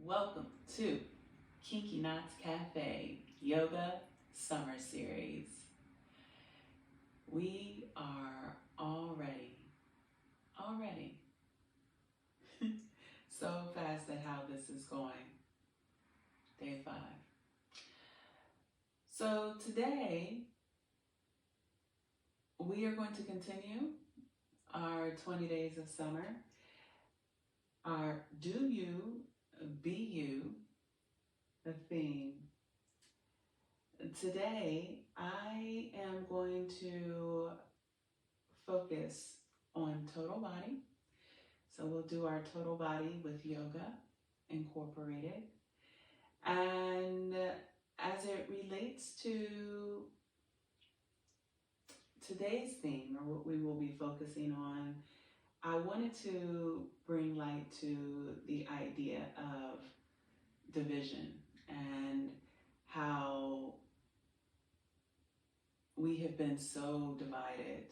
Welcome to Kinky Knots Cafe Yoga Summer Series. We are already so fast at how this is going. Day 5. So today we are going to continue our 20 days of summer, our Do You, Be You, the theme. Today, I am going to focus on total body. So we'll do our total body with yoga incorporated. And as it relates to today's theme, or what we will be focusing on, I wanted to bring light to the idea of division and how we have been so divided.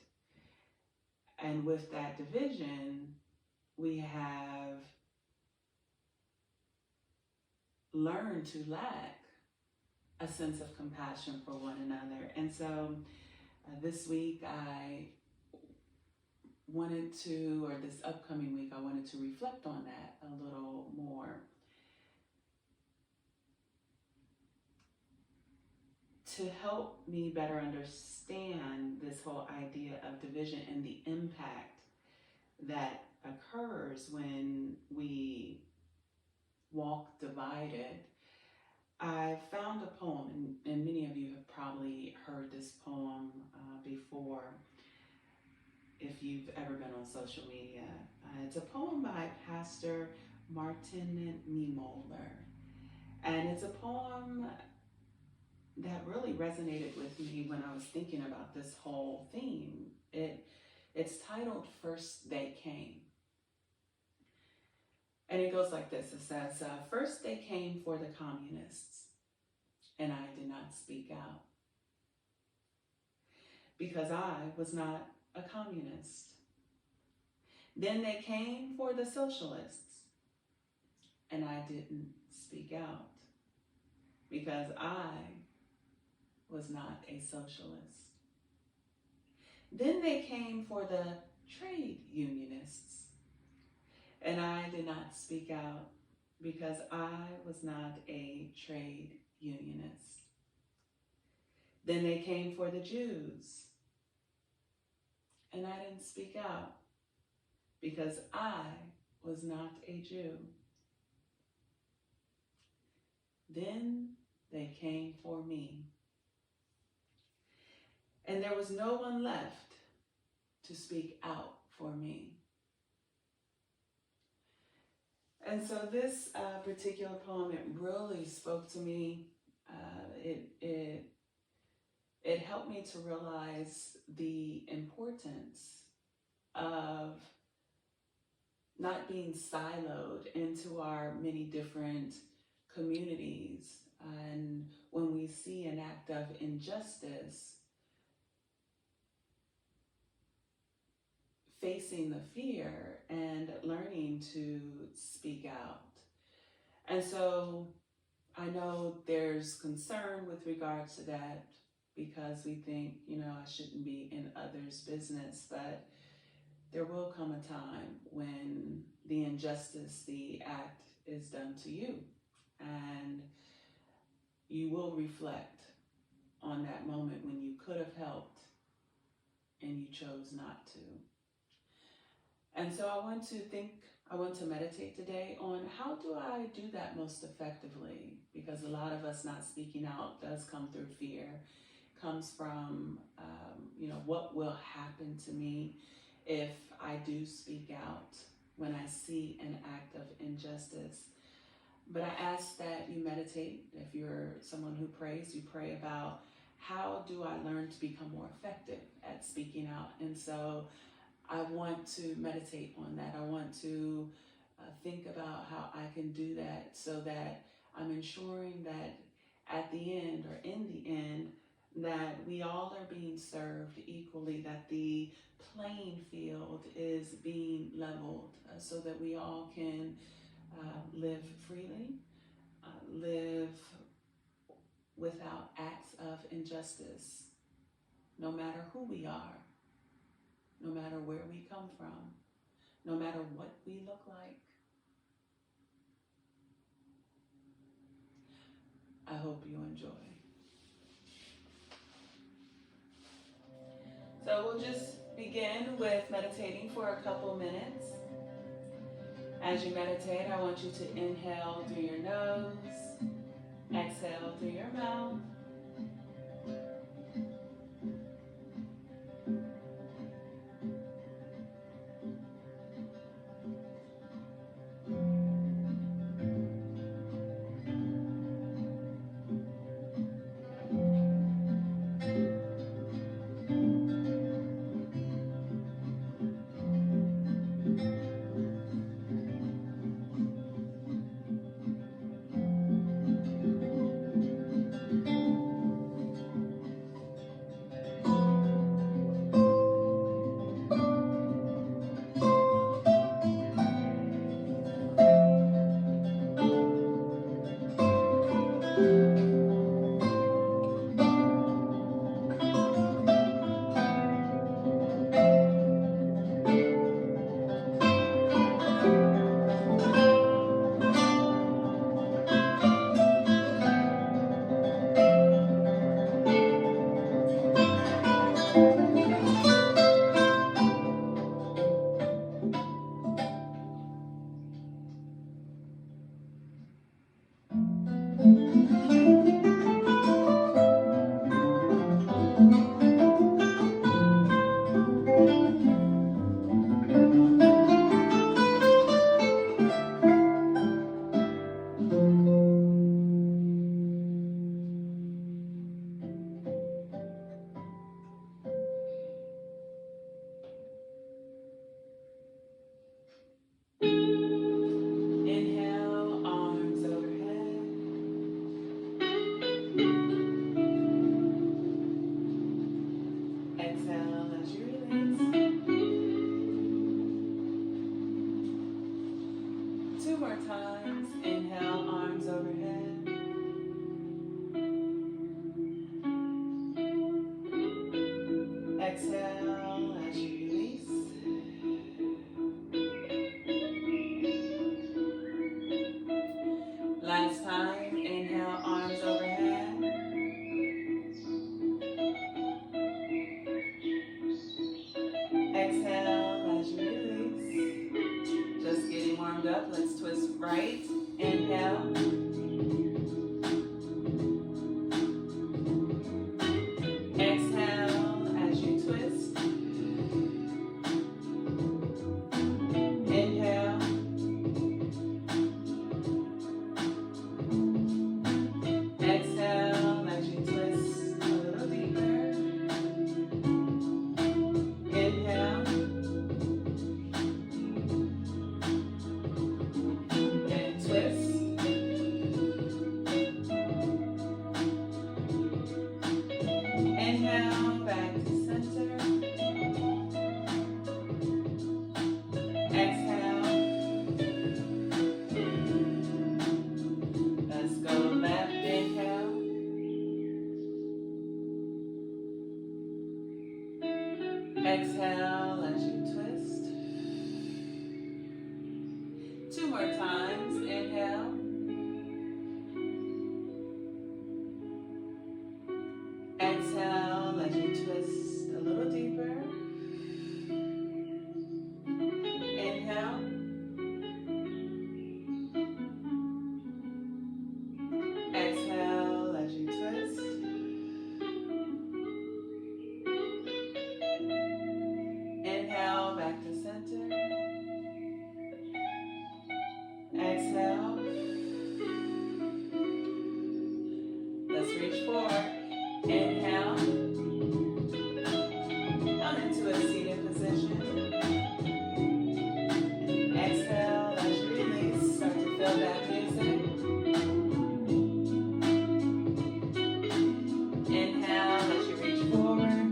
And with that division, we have learned to lack a sense of compassion for one another. And so this week I wanted to, or this upcoming week, I wanted to reflect on that a little more. To help me better understand this whole idea of division and the impact that occurs when we walk divided, I found a poem, and many of you have probably heard this poem before if you've ever been on social media. It's a poem by Pastor Martin Niemöller, and it's a poem that really resonated with me when I was thinking about this whole theme. It's titled First They Came. And it goes like this. It says, first they came for the communists, and I did not speak out because I was not a communist. Then they came for the socialists, and I didn't speak out because I was not a socialist. Then they came for the trade unionists, and I did not speak out because I was not a trade unionist. Then they came for the Jews, and I didn't speak out because I was not a Jew. Then they came for me, and there was no one left to speak out for me. And so this particular poem, it really spoke to me. It helped me to realize the importance of not being siloed into our many different communities. And when we see an act of injustice, facing the fear and learning to speak out. And so I know there's concern with regards to that because we think, I shouldn't be in others' business, but there will come a time when the injustice, the act is done to you, and you will reflect on that moment when you could have helped and you chose not to. And so I want to meditate today on how do I do that most effectively? Because a lot of us not speaking out does come through fear, comes from, what will happen to me if I do speak out when I see an act of injustice. But I ask that you meditate. If you're someone who prays, you pray about how do I learn to become more effective at speaking out? And so I want to meditate on that. I want to think about how I can do that so that I'm ensuring that at the end or in the end that we all are being served equally, that the playing field is being leveled so that we all can live freely, live without acts of injustice, no matter who we are, no matter where we come from, no matter what we look like. I hope you enjoy. So we'll just begin with meditating for a couple minutes. As you meditate, I want you to inhale through your nose, exhale through your mouth. Inhale, arms overhead. Exhale as you release. Two more times. Inhale, arms overhead. Exhale as you release. Last time. Inhale, arms overhead. Exhale as you release. Just getting warmed up. Let's twist right. Inhale. Exhale as you twist. Inhale. Exhale as you twist a little deeper. Inhale. And twist. Inhale, back to center. Exhale. Let's go left. Inhale. Exhale as you twist. Two more times. Inhale. Exhale as you twist a little deeper. Inhale. Exhale as you twist. Inhale, back to center. Exhale. Let's reach forward. Inhale. Come into a seated position. Exhale as you release. Start to feel that music. Inhale as you reach forward.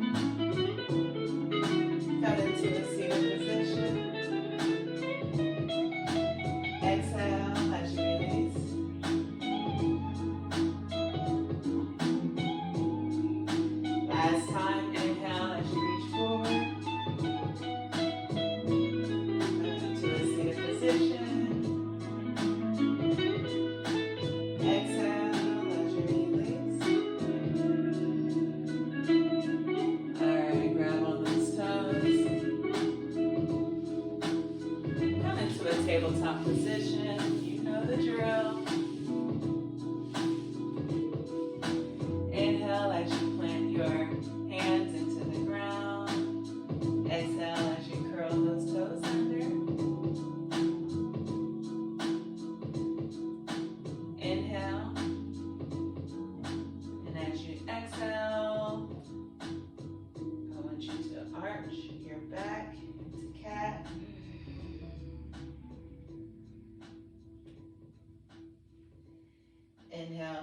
Come into a seated position. Exhale.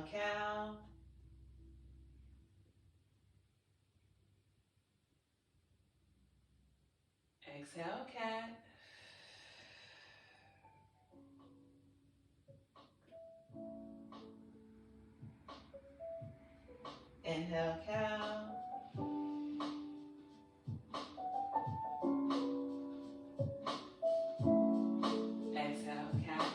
Inhale, cow. Exhale, cat. Inhale, cow. Exhale, cat.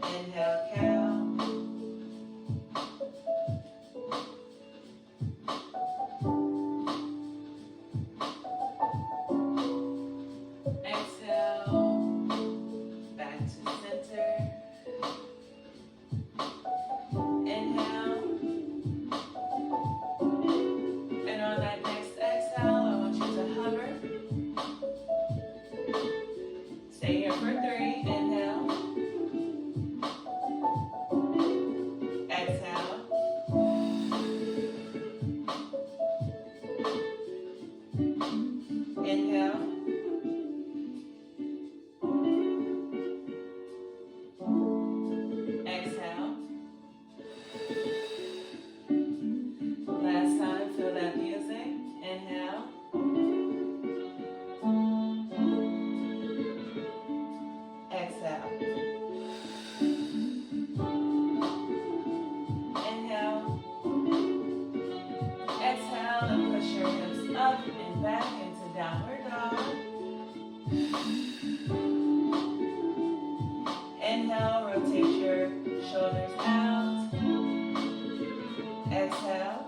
Inhale, cow. Exhale, back to center. Inhale. And on that next exhale, I want you to hover. Stay here for 3. Inhale. Exhale. Inhale. Exhale. Last time, feel that music. Inhale. Exhale. Inhale. Exhale and push your hips up and back into downward dog. Inhale, rotate your shoulders out. Exhale.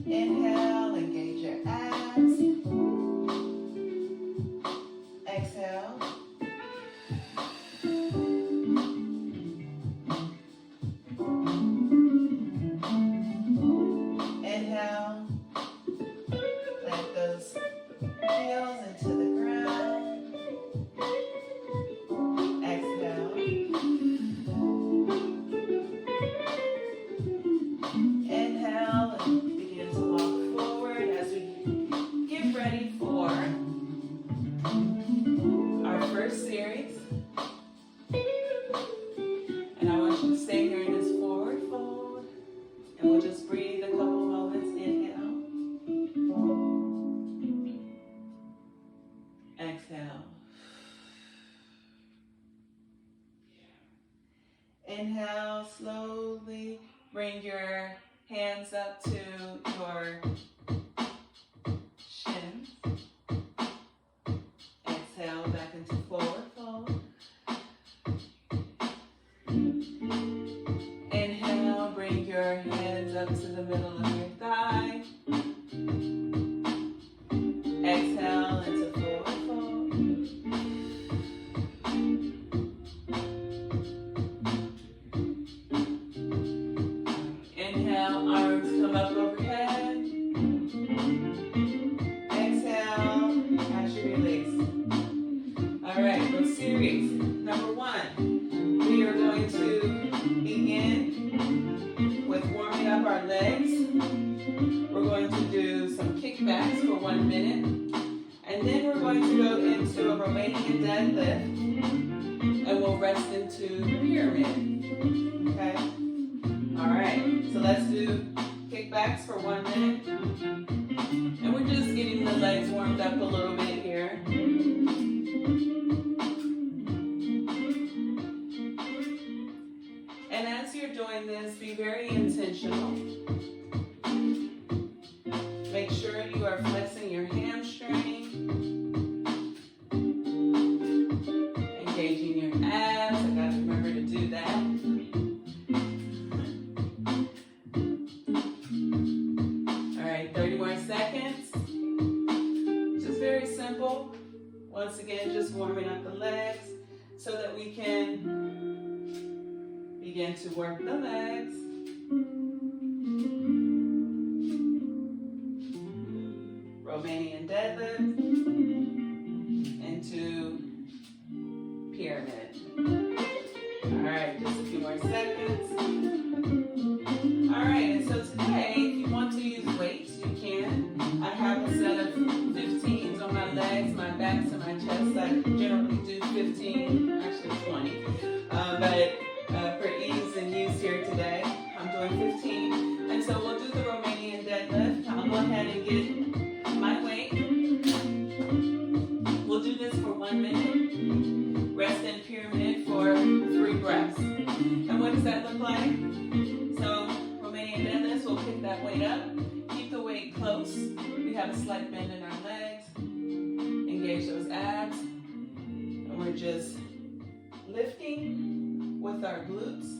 Inhale, engage your abs. Exhale. Inhale. Plant those heels into the ground. Exhale. Inhale and begin to walk forward as we get ready for our first series. And I want you to stay here in this forward fold. And we'll just breathe a couple moments. Inhale. Exhale. Inhale, slowly bring your hands up to your shins. Exhale, back into forward fold. Inhale, bring your hands up to the middle of your thigh. Exhale into forward fold. Inhale, arms come up overhead. Exhale, as you release. All right, for series number 1, we are going to begin with warming up our legs. We're going to do some kickbacks for 1 minute. And then we're going to go into a Romanian deadlift. And we'll rest into pyramid. Okay? All right, so let's do kickbacks for 1 minute. And we're just getting the legs warmed up a little bit here. And as you're doing this, be very intentional. Make sure you are flexing your hamstring. Engaging your abs. I gotta remember to do that. All right, 30 more seconds. Just very simple. Once again, just warming up the legs so that we can begin to work the legs. Romanian deadlift into pyramid. All right, just a few more seconds. All right, and so today, if you want to use weight, weight up. Keep the weight close. We have a slight bend in our legs. Engage those abs. And we're just lifting with our glutes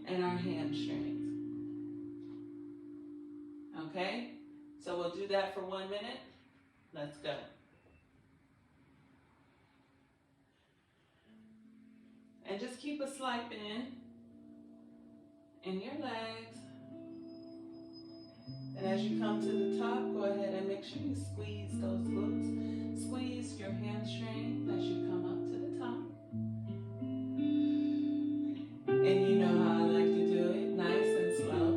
and our hamstrings. Okay? So we'll do that for 1 minute. Let's go. And just keep a slight bend in your legs. And as you come to the top, go ahead and make sure you squeeze those glutes. Squeeze your hamstring as you come up to the top. And you know how I like to do it, nice and slow.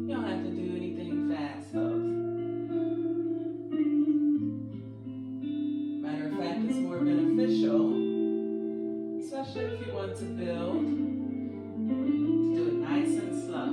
You don't have to do anything fast, folks. Matter of fact, it's more beneficial, especially if you want to build, to do it nice and slow.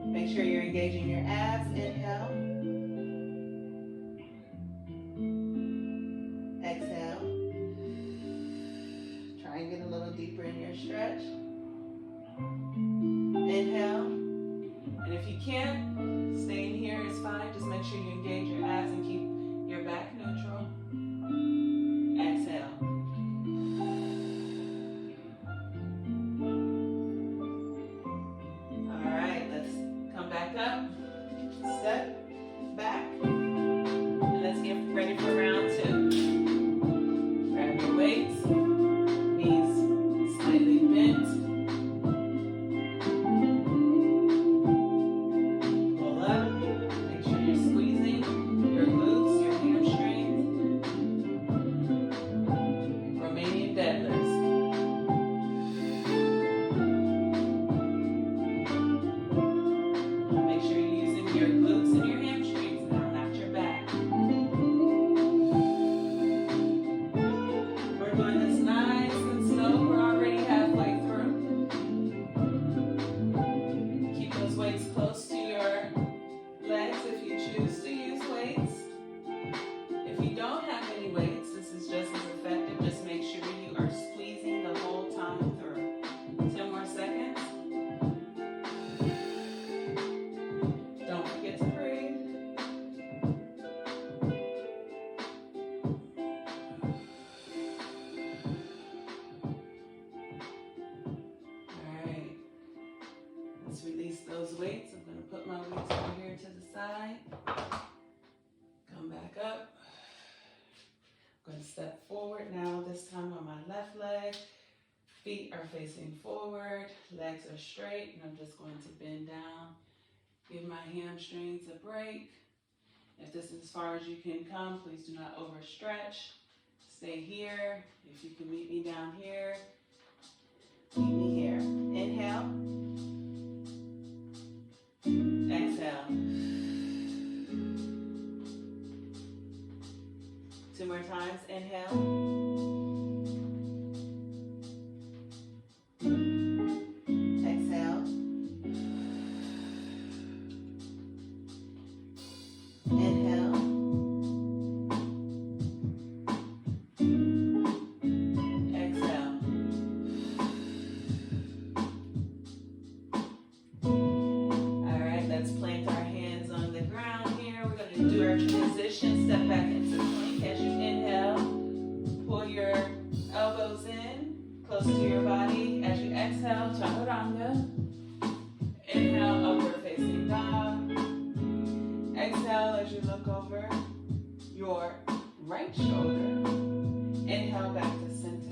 Make sure you're engaging your abs. Inhale. Exhale. Try and get a little deeper in your stretch. Inhale. And if you can't, staying here is fine. Just make sure you engage your abs and keep your back neutral. Exhale. Up, step back, and let's get ready for round 2. Grab your weights, knees slightly bent. Pull up, make sure you're squeezing your glutes, your hamstrings. Romanian deadlifts. Your glutes and your hamstrings now, not your back. We're doing this nice and slow. We're already halfway through. Keep those weights close to your legs if you choose to use weights. If you don't have any weights, this is just as effective. Just make sure you are squeezing the whole time through. 10 more seconds. Don't forget to breathe. All right. Let's release those weights. I'm going to put my weights over here to the side. Come back up. I'm going to step forward now, this time on my left leg. Feet are facing forward. Legs are straight. And I'm just going to bend down. Give my hamstrings a break. If this is as far as you can come, please do not overstretch. Stay here. If you can meet me down here, meet me here. Inhale. Exhale. 2 more times. Inhale. Do our transition, step back into plank. As you inhale, pull your elbows in, close to your body. As you exhale, chaturanga. Inhale, upward facing dog. Exhale as you look over your right shoulder. Inhale back to center.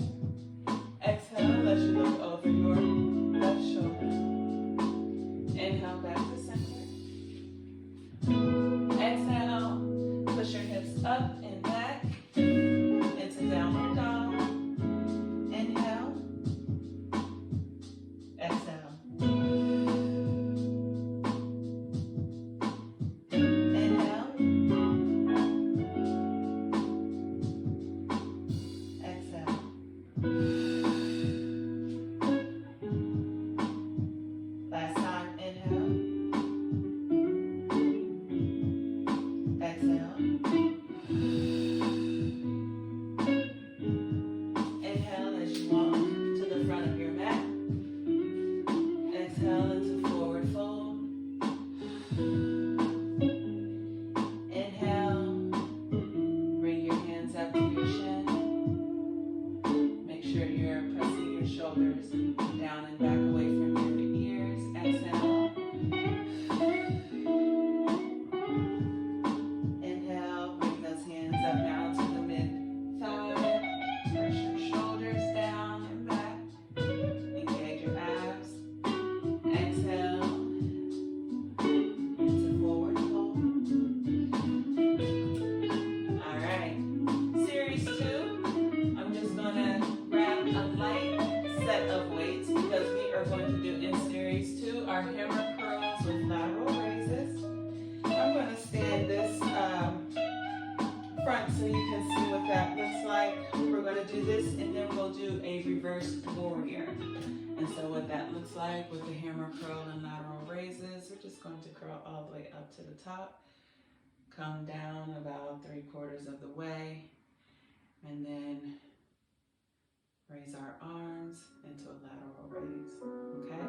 that looks like. We're going to do this and then we'll do a reverse warrior. And so what that looks like with the hammer curl and lateral raises, we're just going to curl all the way up to the top, come down about 3/4 of the way, and then raise our arms into a lateral raise, okay?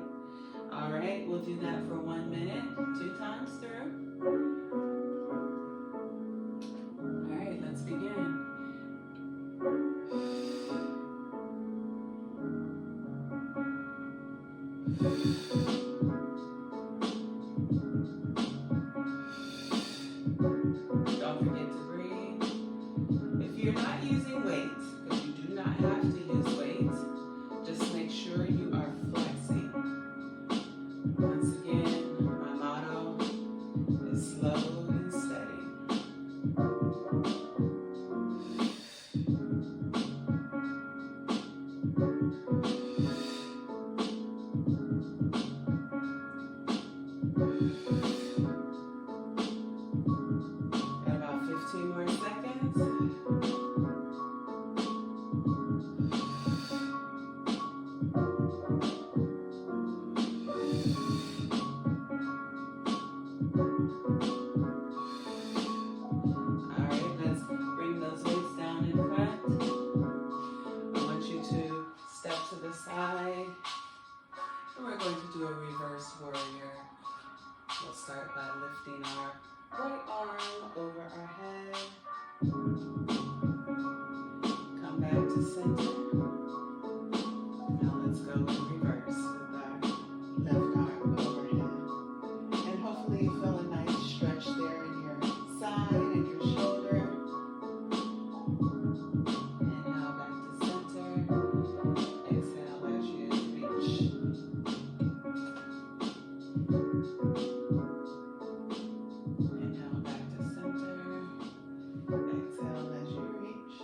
All right, we'll do that for 1 minute, 2 times through. All right, let's begin. Don't forget to breathe. If you're not using weights, because you do not have to use weights, just make sure you are flexing. Once again, my motto is slow and steady. Got about 15 more seconds. Side, and we're going to do a reverse warrior. We'll start by lifting our right arm over our head, come back to center. Now let's go in reverse with our left arm overhead, and hopefully you feel a nice stretch there in your side and your shoulder. Inhale back to center. Exhale as you reach. Inhale back to center. Exhale as you reach.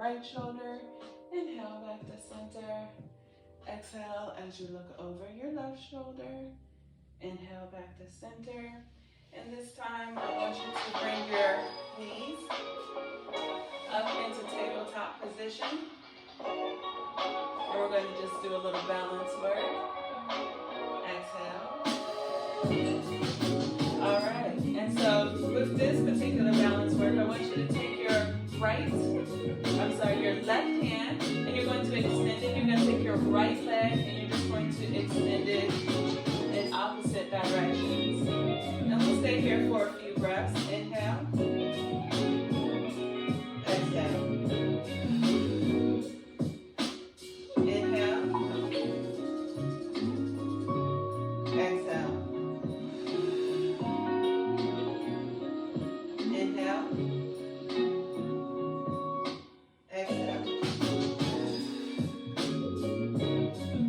right shoulder. Inhale back to center. Exhale as you look over your left shoulder. Inhale back to center. And this time I want you to bring your knees up into tabletop position. And we're going to just do a little balance work. Exhale. All right. And so with this particular balance work, I want you to take your your left hand, and you're going to extend it. You're going to take your right leg, and you're just going to extend it in opposite directions. And we'll stay here for a few breaths. Inhale. Exhale. Inhale. Exhale. Inhale. Exhale.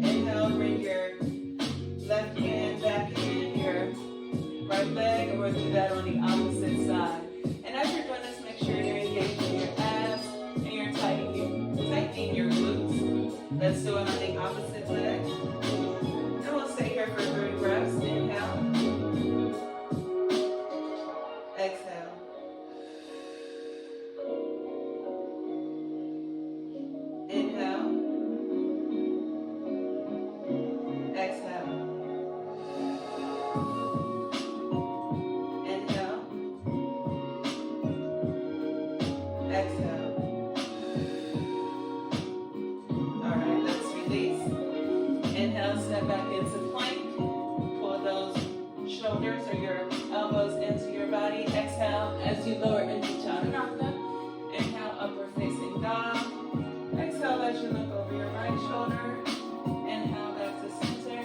Inhale, bring your left hand back in your right leg, and we'll do that on the opposite side. And as you're doing this, make sure you're engaging your abs and you're tightening your glutes. Let's do it on the opposite leg. And we'll stay here for 3 breaths. Inhale. Exhale. Inhale. Exhale. Inhale. Exhale. All right, let's release. Inhale, step back into plank. Pull those shoulders or your elbows into your body. Exhale as you lower into chaturanga. Inhale, upward facing dog. Exhale as you look over your right shoulder. Inhale back to center.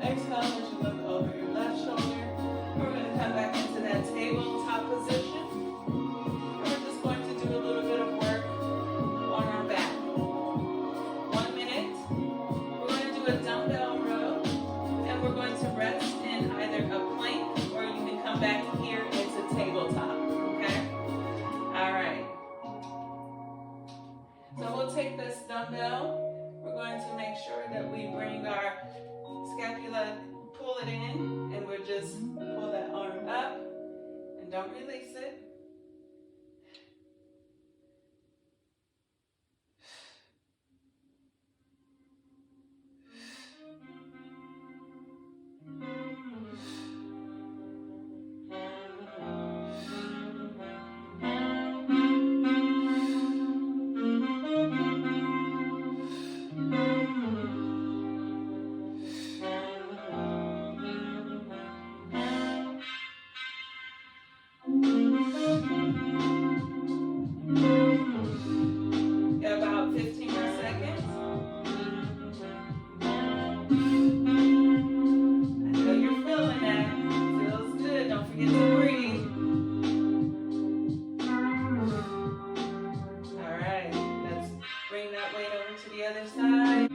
Exhale as you look over your left shoulder. We're going to come back into that tabletop position. And we're just going to do a little bit of work on our back. 1 minute. We're going to do a dumbbell row. And we're going to rest in either a plank or you can come back here into tabletop. Okay? All right. So we'll take this dumbbell. We're going to make sure that we bring our scapula, pull it in, and we'll just pull that arm up and don't release it. Got about 15 more seconds. I know you're feeling that. Feels good. Don't forget to breathe. All right. Let's bring that weight over to the other side.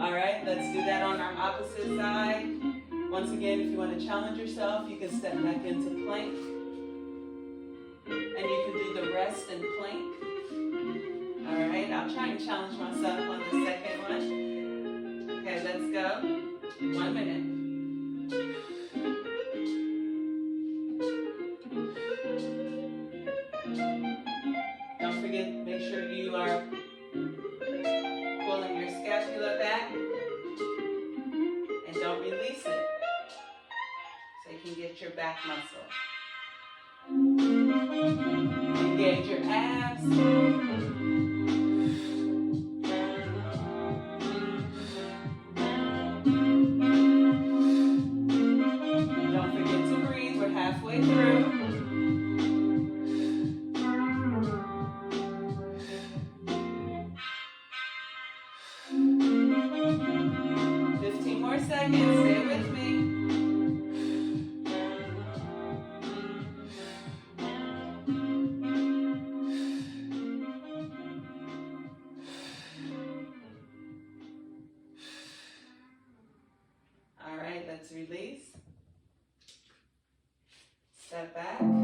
All right. Let's do that on our opposite side. Once again, if you want to challenge yourself, you can step back into plank. And you can do the rest and plank. All right, I'll try and challenge myself on the second one. Okay, let's go. 1 minute. Don't forget, make sure you are pulling your scapula back. And don't release it. So you can get your back muscle. Engage your abs. Don't forget to breathe. We're halfway through. More seconds. Stay with me. All right, let's release. Step back.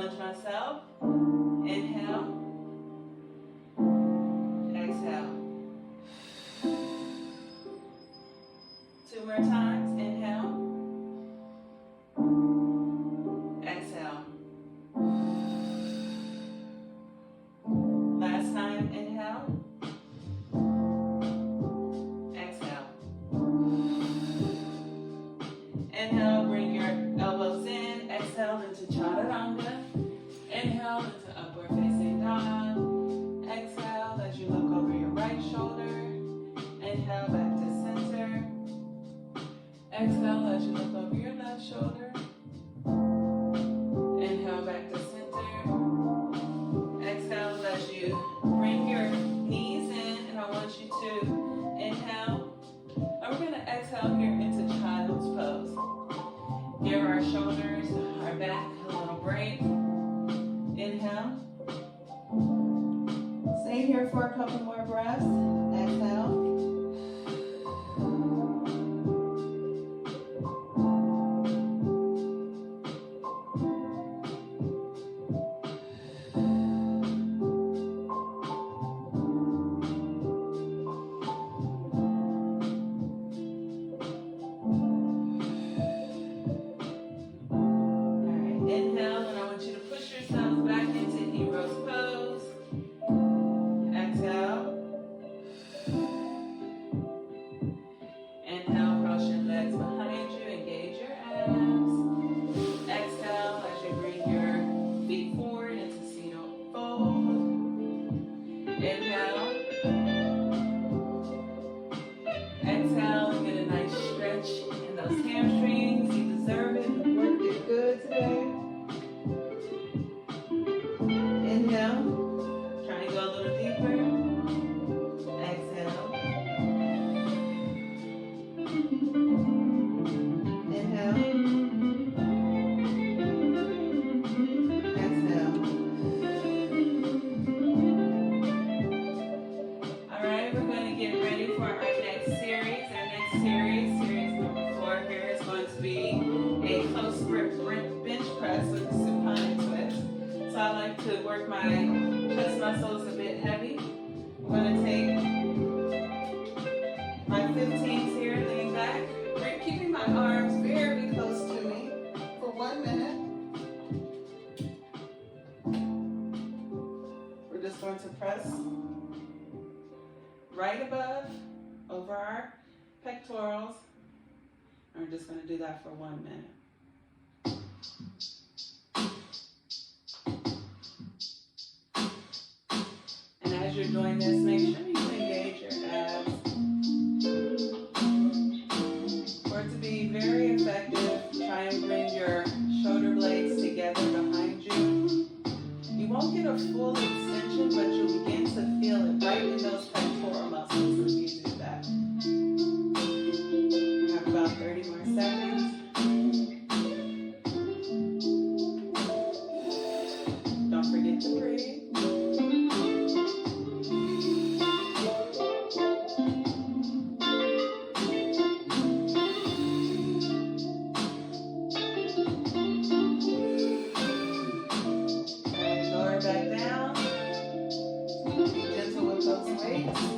challenge myself. Inhale. Exhale. 2 more times. Inhale. Exhale. Last time. Inhale. Exhale. Inhale, bring your elbows in. Exhale into chaturanga. Inhale into upward facing dog. Exhale as you look over your right shoulder. Inhale back to center. Exhale as you look over your left shoulder. Inhale back to center. Exhale as you bring your knees in, and I want you to inhale. And we're going to exhale here into child's pose. Give our shoulders, our back a little break. Inhale. Stay here for a couple more breaths. Exhale. Exhale and get a nice stretch in those hamstrings. You deserve it. You worked it good today. Inhale. Try and go a little deeper. Exhale. Inhale. Exhale. All right, we're going to get ready for our next series. Our next series number 4 here, is going to be a close grip bench press with a supine twist. So I like to work my chest muscles a bit heavy. I'm going to take my 15s here, lean back, keeping my arms very close to me for 1 minute. We're just going to press right above, over our pectorals. And we're just going to do that for 1 minute. And as you're doing this, make sure you engage your abs. For it to be very effective, try and bring your shoulder blades together behind you. You won't get a full extension, but you'll begin to feel it right in those pectoral muscles when you do that. We have about 30 more seconds. Don't forget to breathe. Lower back down. Be gentle with those weights.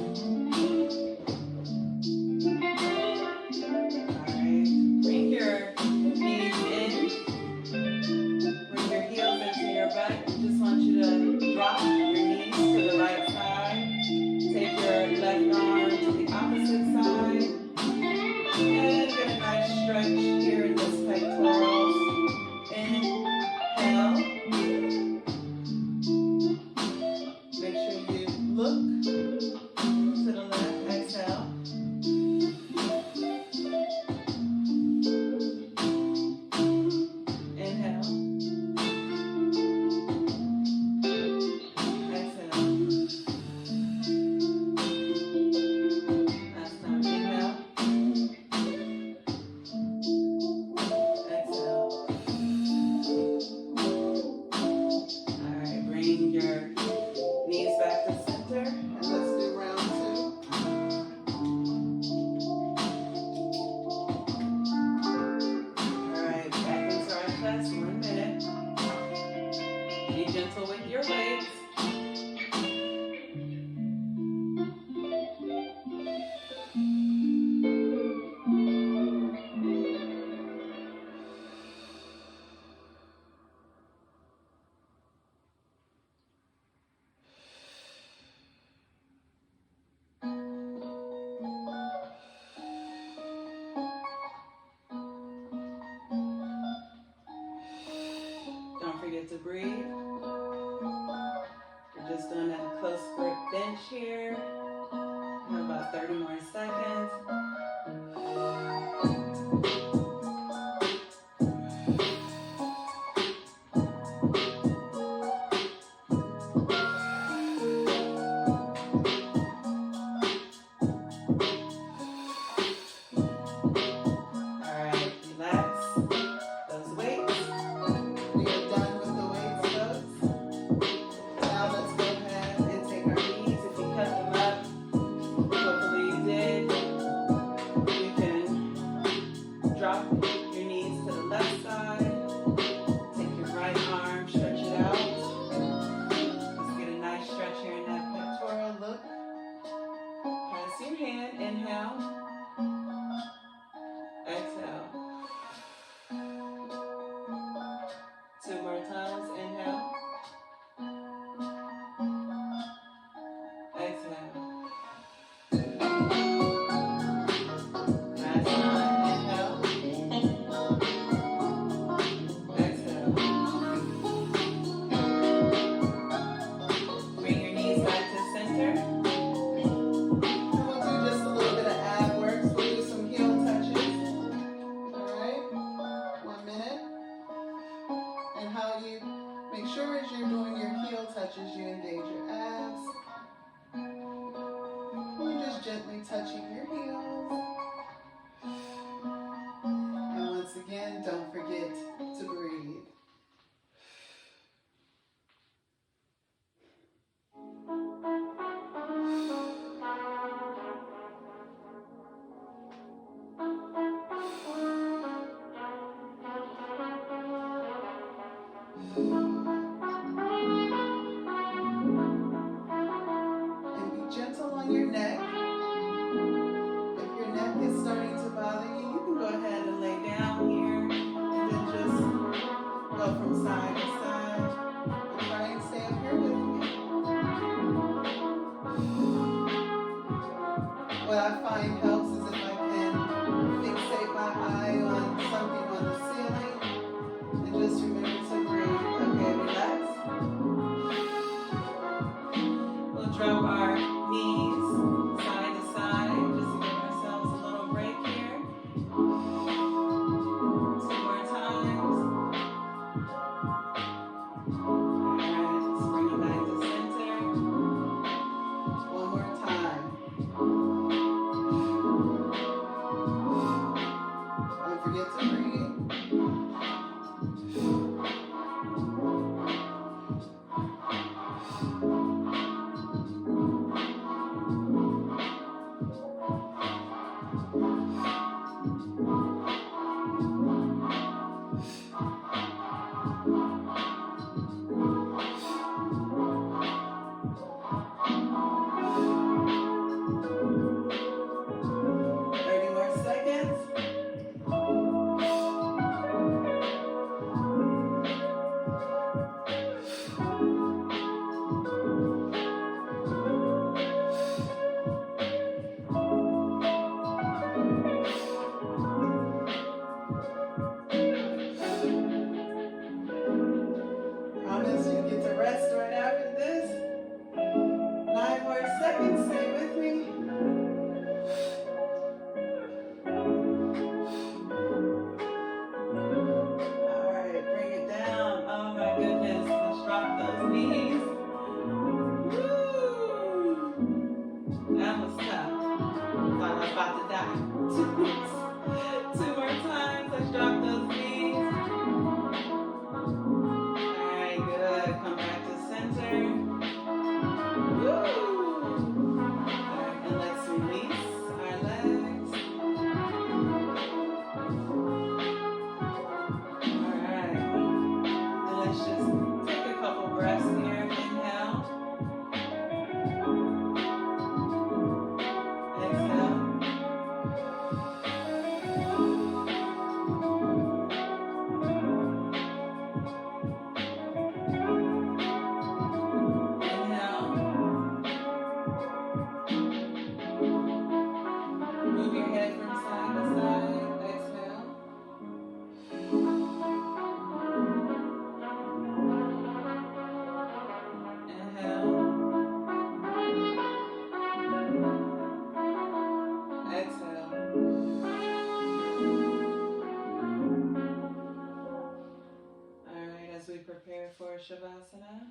your weights. Don't forget to breathe. We're just doing a close grip bench here. We have about 30 more seconds. Let's just take a couple breaths here. we prepare for Shavasana,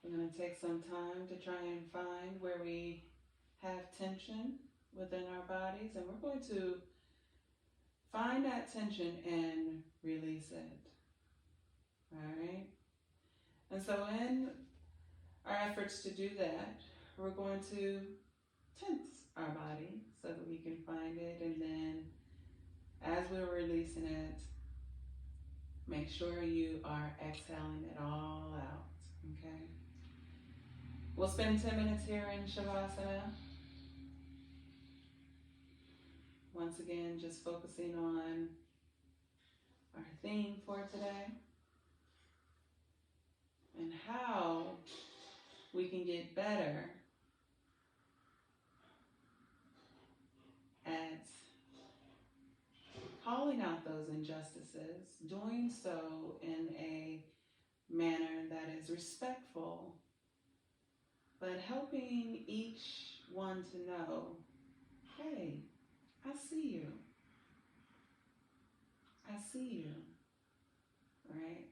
we're going to take some time to try and find where we have tension within our bodies, and we're going to find that tension and release it. All right? And so in our efforts to do that, we're going to tense our body so that we can find it, and then as we're releasing it, make sure you are exhaling it all out, okay? We'll spend 10 minutes here in Shavasana. Once again, just focusing on our theme for today and how we can get better at calling out those injustices, doing so in a manner that is respectful, but helping each one to know, hey, I see you. I see you, right?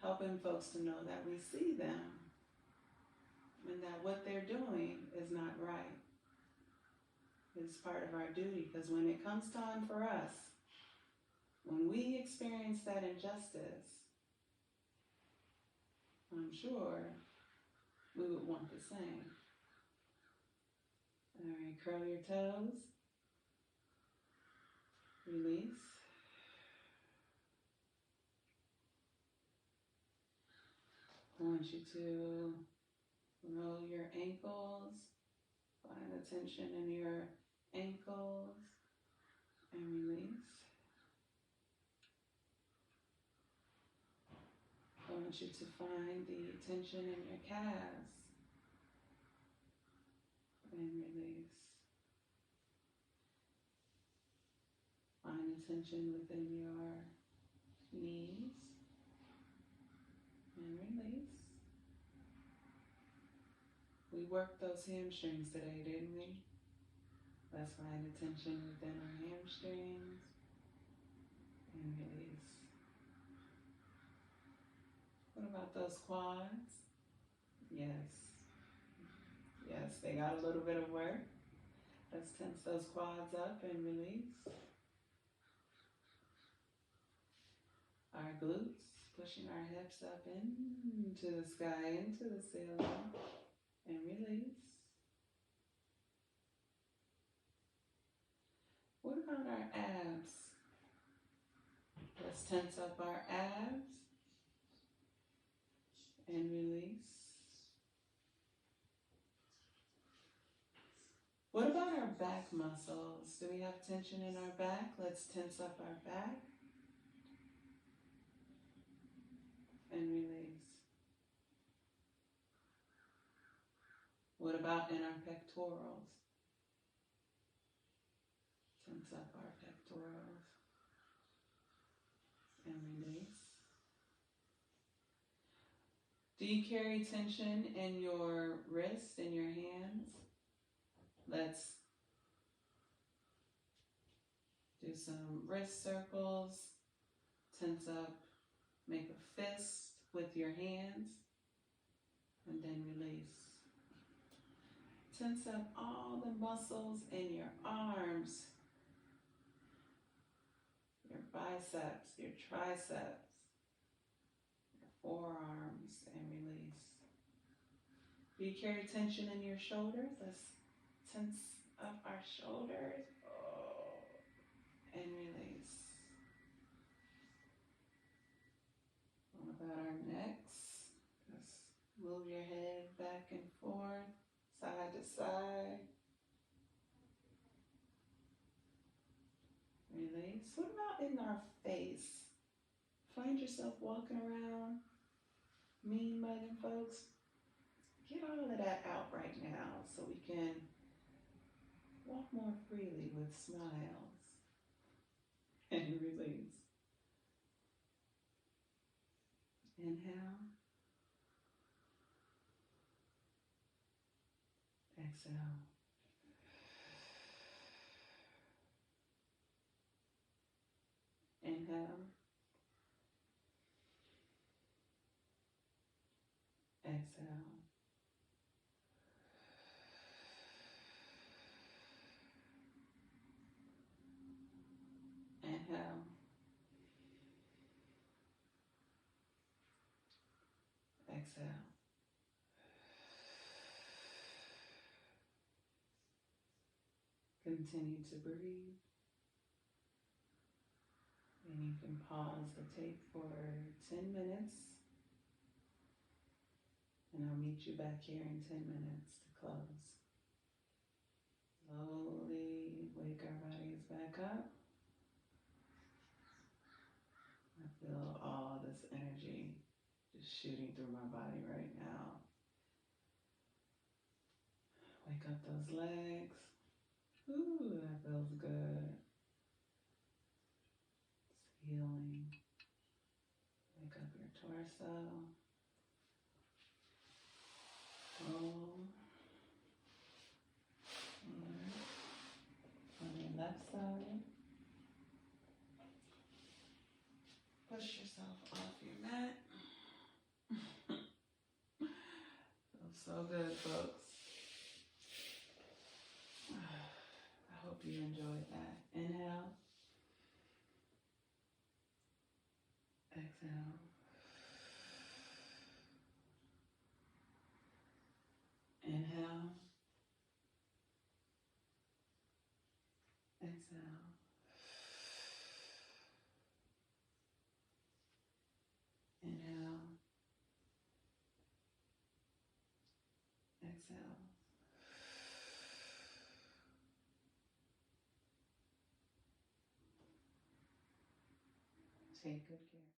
Helping folks to know that we see them and that what they're doing is not right. It's part of our duty, because when it comes time for us, when we experience that injustice, I'm sure we would want the same. All right, curl your toes. Release. I want you to roll your ankles. Find the tension in your ankles and release. I want you to find the tension in your calves and release. Find the tension within your knees and release. We worked those hamstrings today, didn't we? Let's find the tension within our hamstrings and release. What about those quads? Yes. Yes, they got a little bit of work. Let's tense those quads up and release. Our glutes, pushing our hips up into the sky, into the ceiling, and release. What about our abs? Let's tense up our abs and release. What about our back muscles? Do we have tension in our back? Let's tense up our back and release. What about in our pectorals? Tense up our pectorals and release. Do you carry tension in your wrists, in your hands? Let's do some wrist circles. Tense up, make a fist with your hands, and then release. Tense up all the muscles in your arms, your biceps, your triceps, your forearms, and release. Do you carry tension in your shoulders? Let's tense up our shoulders and release. What about our necks? Just move your head back and forth, side to side. Release. What about in our face? Find yourself walking around mean mugging folks. Get all of that out right now so we can walk more freely with smiles and release. Inhale. Exhale. Inhale. Inhale. Exhale. Inhale. Exhale. Continue to breathe. And you can pause the tape for 10 minutes. And I'll meet you back here in 10 minutes to close. Slowly wake our bodies back up. I feel all this energy just shooting through my body right now. Wake up those legs. Ooh, that feels good. It's healing. Wake up your torso. On your left side. Push yourself off your mat. Feels so good, folks. I hope you enjoyed that. Inhale. Exhale. Inhale. Exhale. Inhale. Exhale. Take good care.